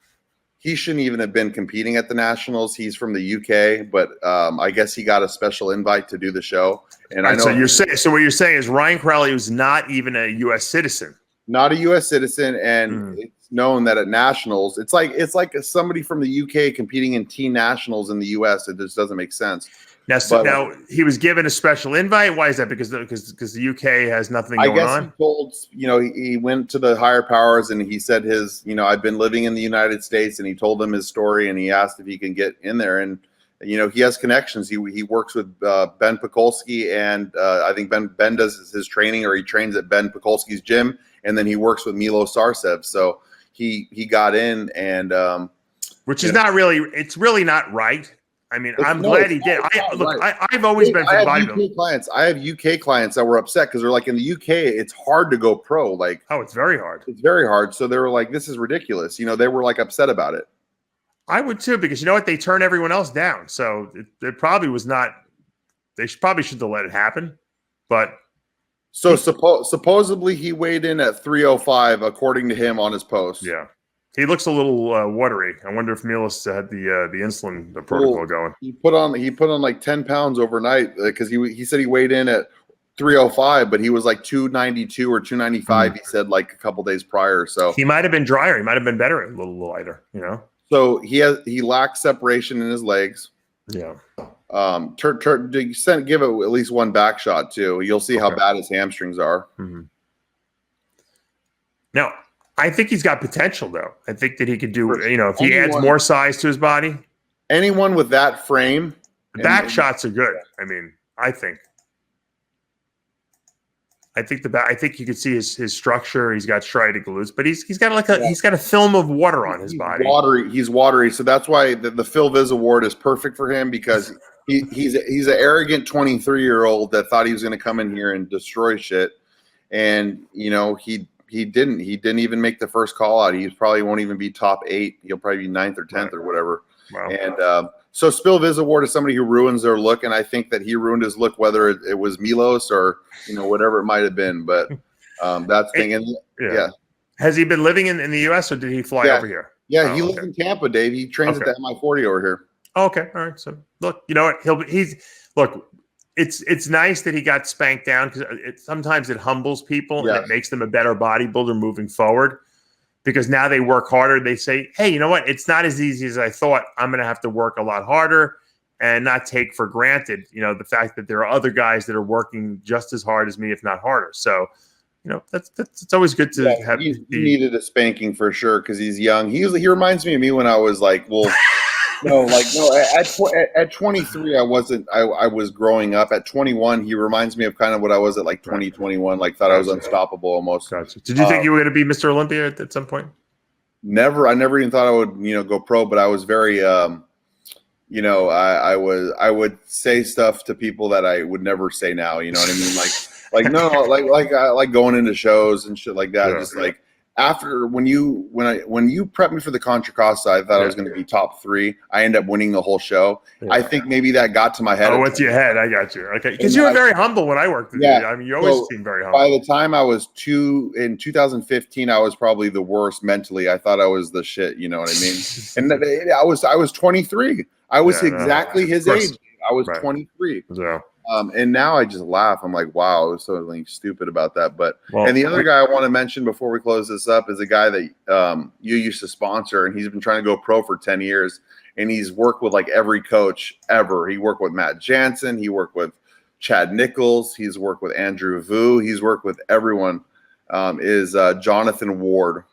he shouldn't even have been competing at the Nationals. He's from the UK, but I guess he got a special invite to do the show. And I know. So what you're saying is Ryan Crowley was not even a U.S. citizen. Not a U.S. citizen, and it's known that at Nationals, it's like somebody from the UK competing in Teen Nationals in the U.S. It just doesn't make sense. Now he was given a special invite. Why is that? Because the UK has nothing going on? I guess he told, you know, he went to the higher powers and he said I've been living in the United States, and he told them his story, and he asked if he can get in there. And, you know, he has connections. He works with Ben Pekulski, and I think Ben does his training, or he trains at Ben Pekulski's gym. and then he works with Milo Sarcev. So he got in, and which is not really, it's really not right. I mean, I'm glad he did. I've always been for bodybuilding. I have UK clients that were upset because they're like, in the UK, it's hard to go pro. Like, oh, it's very hard. It's very hard. So they were like, this is ridiculous. They were like upset about it. I would too, because you know what? They turn everyone else down. So it probably was not, they probably should have let it happen. But so supposedly he weighed in at 305, according to him on his post. Yeah. He looks a little watery. I wonder if Milos had the insulin protocol going. He put on like 10 pounds overnight because he said he weighed in at 305, but he was like 292 or 295. He said like a couple days prior. So he might have been drier. He might have been better, a little lighter. So he lacks separation in his legs. Yeah. Give it at least one back shot too. You'll see how bad his hamstrings are. Mm-hmm. Now, I think he's got potential, though. I think that he could do, if he adds more size to his body. Anyone with that frame. The back shots are good. I mean, I think you could see his structure. He's got striated glutes, but he's got he's got a film of water on his body. He's watery. So that's why the Phil Viz Award is perfect for him, because he's an arrogant 23-year-old that thought he was going to come in here and destroy shit. And, he didn't even make the first call out. He probably won't even be top 8. He'll probably be 9th or 10th or whatever. Wow. And so Spill Viz Award is somebody who ruins their look. And I think that he ruined his look, whether it was Milos or, whatever it might've been, but that's the thing. And yeah. Has he been living in the US, or did he fly over here? Yeah. He lives in Tampa, Dave. He trains at the MI40 over here. Okay. All right. So look, you know what? It's nice that he got spanked down, because sometimes it humbles people and it makes them a better bodybuilder moving forward, because now they work harder. They say, hey, you know what? It's not as easy as I thought. I'm going to have to work a lot harder and not take for granted, the fact that there are other guys that are working just as hard as me, if not harder. So, that's it's always good to have. He needed a spanking for sure, because he's young. He reminds me of me when I was like, at 23, I wasn't. I was growing up. At 21, he reminds me of kind of what I was at like 20, 21. Like, thought I was unstoppable almost. Gotcha. Did you think you were going to be Mr. Olympia at some point? Never. I never even thought I would, go pro. But I was very, I would say stuff to people that I would never say now. You know what I mean? Like going into shows and shit like that. Yeah. Just like. After when you prepped me for the Contra Costa, I thought I was going to be top 3. I ended up winning the whole show. Yeah. I think maybe that got to my head. Oh, what's your head? I got you. Okay, because you were very humble when I worked with you. I mean, you always seemed very humble. By the time I was in 2015, I was probably the worst mentally. I thought I was the shit. You know what I mean? And I was 23. I was exactly his age. I was 23. Yeah. And now I just laugh. I'm like, wow, I was so stupid about that. And the other guy I want to mention before we close this up is a guy that you used to sponsor, and he's been trying to go pro for 10 years. And he's worked with like every coach ever. He worked with Matt Jansen. He worked with Chad Nichols. He's worked with Andrew Vu. He's worked with everyone. Is Jonathan Ward.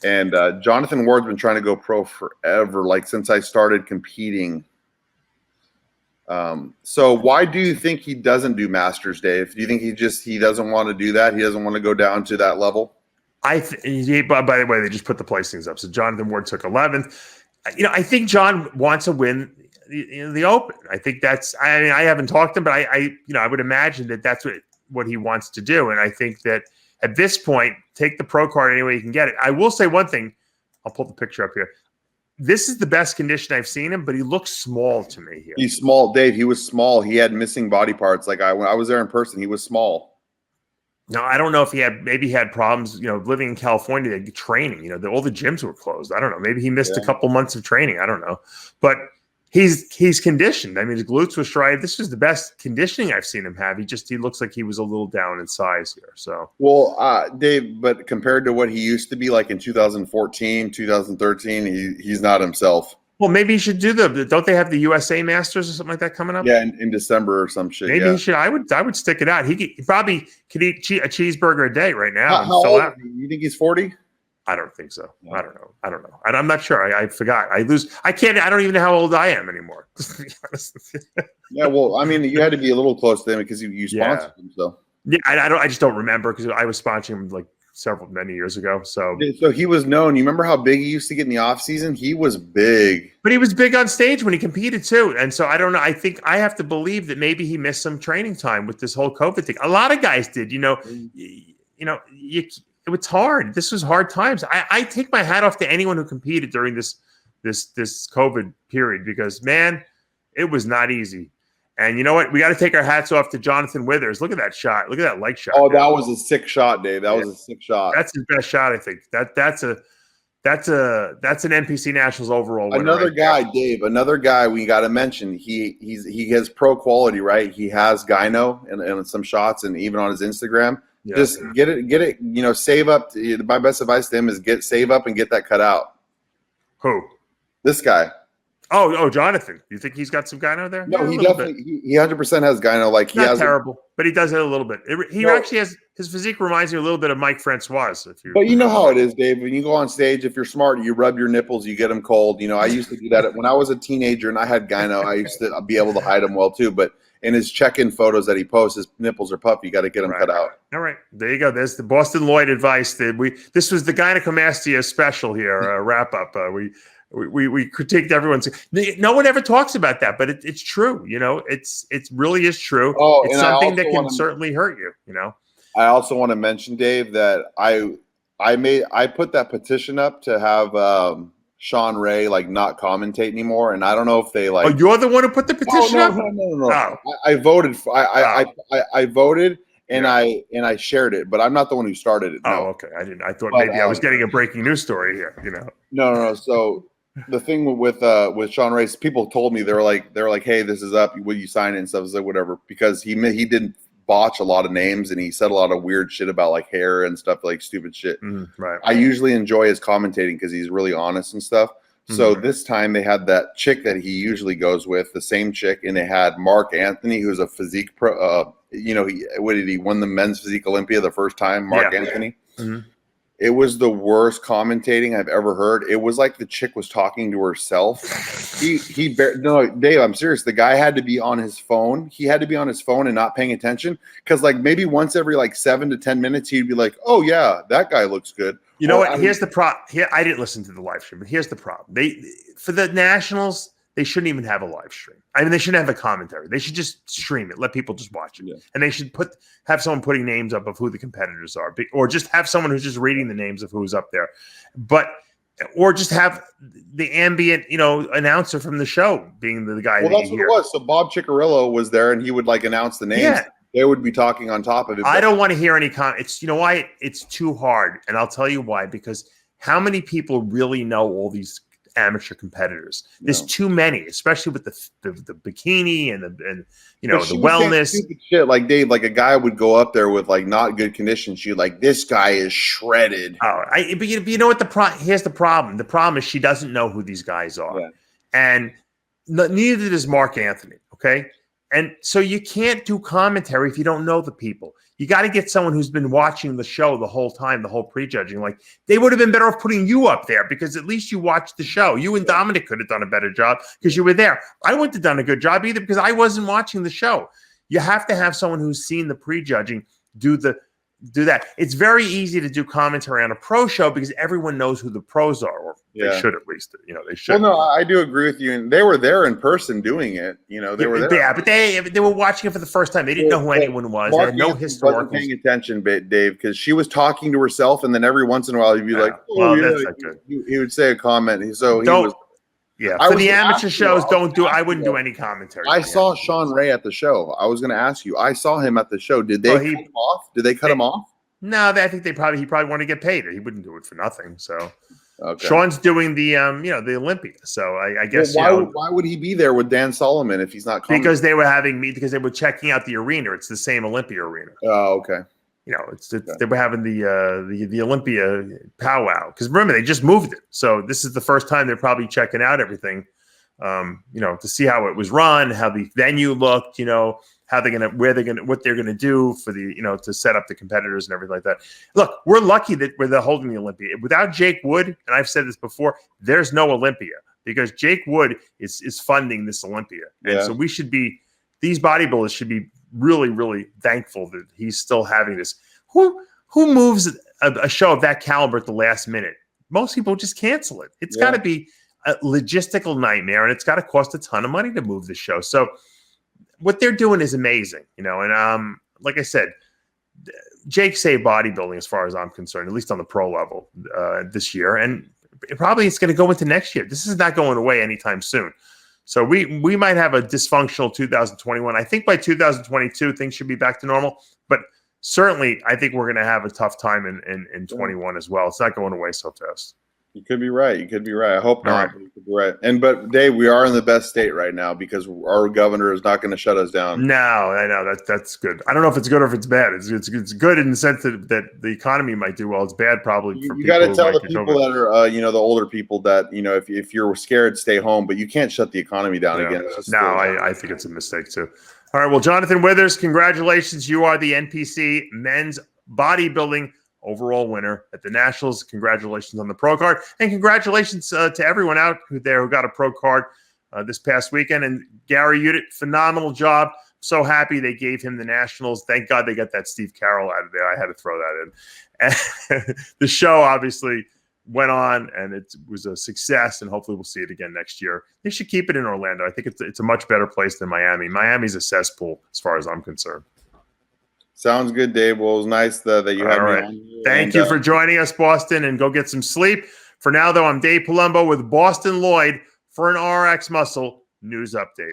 And Jonathan Ward's been trying to go pro forever, like since I started competing. So why do you think he doesn't do Masters, Dave? Do you think he doesn't want to do that? He doesn't want to go down to that level? By the way, they just put the placings up. So Jonathan Ward took 11th. I think John wants to win the Open. I think I haven't talked to him, but I would imagine that that's what he wants to do. And I think that at this point, take the pro card any way you can get it. I will say one thing. I'll pull the picture up here. This is the best condition I've seen him, but he looks small to me here. He's small, Dave. He was small. He had missing body parts. Like when I was there in person, he was small. No, I don't know if he had problems, living in California, training, all the gyms were closed. I don't know. Maybe he missed a couple months of training. I don't know. But he's conditioned. I mean, his glutes were striated. This was the best conditioning I've seen him have. He looks like he was a little down in size here. So, well, Dave, but compared to what he used to be like in 2014, 2013, he's not himself. Well, maybe he should do don't they have the USA Masters or something like that coming up? Yeah, in December or some shit. Maybe he should. I would stick it out. He probably could eat a cheeseburger a day right now. How old? You think he's 40? I don't think so. No. I don't know. And I'm not sure. I forgot. I don't even know how old I am anymore. Yeah, well, I mean, you had to be a little close to him because you sponsored him. So Yeah, I just don't remember because I was sponsoring him like many years ago. So he was known. You remember how big he used to get in the off season? He was big, but he was big on stage when he competed too. And so I don't know. I think I have to believe that maybe he missed some training time with this whole COVID thing. A lot of guys did. It was hard. This was hard times. I take my hat off to anyone who competed during this COVID period because man, it was not easy. And you know what? We got to take our hats off to Jonathan Withers. Look at that shot. Look at that leg shot. Oh, that was a sick shot, Dave. That was a sick shot. That's his best shot, I think. That's an NPC Nationals overall winner. Another guy, Dave. Another guy we got to mention. He has pro quality, right? He has gyno and some shots, and even on his Instagram. Yeah. Just get it. Save up. My best advice to him is save up and get that cut out. Who? This guy. Oh, Jonathan. You think he's got some gyno there? No, he definitely. He 100% has gyno. Like he has terrible, but he does it a little bit. Actually has his physique reminds me a little bit of Mike Francois. But you know how it is, Dave. When you go on stage, if you're smart, you rub your nipples, you get them cold. I used to do that when I was a teenager and I had gyno. I used to be able to hide them well too. But in his check-in photos that he posts, his nipples are puffy. You got to get them cut out. All right, there you go. There's the Bostin Loyd advice. This was the gynecomastia special here. Wrap up. We critiqued everyone's. No one ever talks about that, but it's true. It really is true. Oh, it's something that can certainly hurt you. I also want to mention, Dave, that I put that petition up to have Sean Ray not commentate anymore, and I don't know if they Oh, you're the one who put the petition up? No. Oh. I voted. I voted. And I shared it, but I'm not the one who started it. No. Oh, okay. I didn't. I thought maybe I was getting a breaking news story here. No. So the thing with Sean Ray, people told me they were like, hey, this is up. Will you sign it and stuff? I was like, whatever, because he didn't botch a lot of names and he said a lot of weird shit about hair and stuff, stupid shit. Right. I usually enjoy his commentating because he's really honest and stuff. So this time they had that chick that he usually goes with, the same chick, and they had Mark Anthony, who's a physique pro. He won the men's physique Olympia the first time. Mark Anthony. Mm-hmm. It was the worst commentating I've ever heard. It was like the chick was talking to herself. No, Dave, I'm serious. The guy had to be on his phone. He had to be on his phone and not paying attention because maybe once every 7 to 10 minutes he'd be like, "Oh yeah, that guy looks good." You know what? Here's the problem. Here, I didn't listen to the live stream, but here's the problem. For the Nationals, they shouldn't even have a live stream. I mean, they shouldn't have a commentary. They should just stream it. Let people just watch it. Yeah. And they should have someone putting names up of who the competitors are, or just have someone who's just reading the names of who's up there. Or just have the ambient, announcer from the show being the guy. Well, that's what it was. So Bob Ciccarello was there, and he would announce the names. Yeah. They would be talking on top of it. I don't want to hear any comments. You know why? It's too hard. And I'll tell you why. Because how many people really know all these amateur competitors? There's too many, especially with the bikini and the wellness. Stupid shit. Dave, a guy would go up there with not good condition. She this guy is shredded. But you know what here's the problem. The problem is she doesn't know who these guys are. Yeah. And neither does Mark Anthony. Okay. And so you can't do commentary if you don't know the people. You got to get someone who's been watching the show the whole time, the whole prejudging. They would have been better off putting you up there because at least you watched the show. You and Dominic could have done a better job because you were there. I wouldn't have done a good job either because I wasn't watching the show. You have to have someone who's seen the prejudging do that. It's very easy to do commentary on a pro show because everyone knows who the pros are, or they should at least. They should. Well, no, I do agree with you. And they were there in person doing it. They were there. Yeah, but they were watching it for the first time. They didn't know who anyone was. They had no historical. Wasn't paying attention, Dave, because she was talking to herself, and then every once in a while he'd be like, "Oh, yeah." That's not good. He would say a comment. So he was. Yeah, for the amateur shows, I wouldn't do any commentary. I saw Sean Ray at the show. I was going to ask you. I saw him at the show. Did they cut him off? Did they cut him off? No, I think he probably wanted to get paid. He wouldn't do it for nothing. So Sean's doing the the Olympia. So I guess why would he be there with Dan Solomon if he's not coming? Because they were checking out the arena. It's the same Olympia arena. Oh, okay. They were having the Olympia powwow because remember they just moved it, so this is the first time they're probably checking out everything, to see how it was run, how the venue looked, how what they're gonna do for the to set up the competitors and everything like that. Look, we're lucky that they're holding the Olympia. Without Jake Wood, and I've said this before, there's no Olympia because Jake Wood is funding this Olympia, and so these bodybuilders should be really, really thankful that he's still having this. Who moves a show of that caliber at the last minute? Most people just cancel it. It's got to be a logistical nightmare, and it's got to cost a ton of money to move the show. So what they're doing is amazing, and like I said, Jake saved bodybuilding as far as I'm concerned, at least on the pro level this year, and probably it's going to go into next year. This is not going away anytime soon. So we might have a dysfunctional 2021. I think by 2022 things should be back to normal, but certainly I think we're going to have a tough time in 21 as well. It's not going away so fast. You could be right. You could be right. I hope not. Right. You could be right. But Dave, we are in the best state right now because our governor is not going to shut us down. No, I know that's good. I don't know if it's good or if it's bad. It's good in the sense that the economy might do well. It's bad probably for you got to tell the people that are the older people that if you're scared, stay home. But you can't shut the economy down again. No, I think it's a mistake too. All right. Well, Jonathan Withers, congratulations. You are the NPC Men's Bodybuilding overall winner at the Nationals. Congratulations on the pro card, and congratulations to everyone out there who got a pro card this past weekend. And Gary, you did a phenomenal job. So happy they gave him the Nationals. Thank God they got that Steve Carroll out of there. I had to throw that in. And the show obviously went on, and it was a success, and hopefully we'll see it again next year. They should keep it in Orlando. I think it's a much better place than Miami. Miami's a cesspool as far as I'm concerned. Sounds good, Dave. Well, it was nice that you had me on. Thank you for joining us, Boston, and go get some sleep. For now, though, I'm Dave Palumbo with Bostin Loyd for an RX Muscle News Update.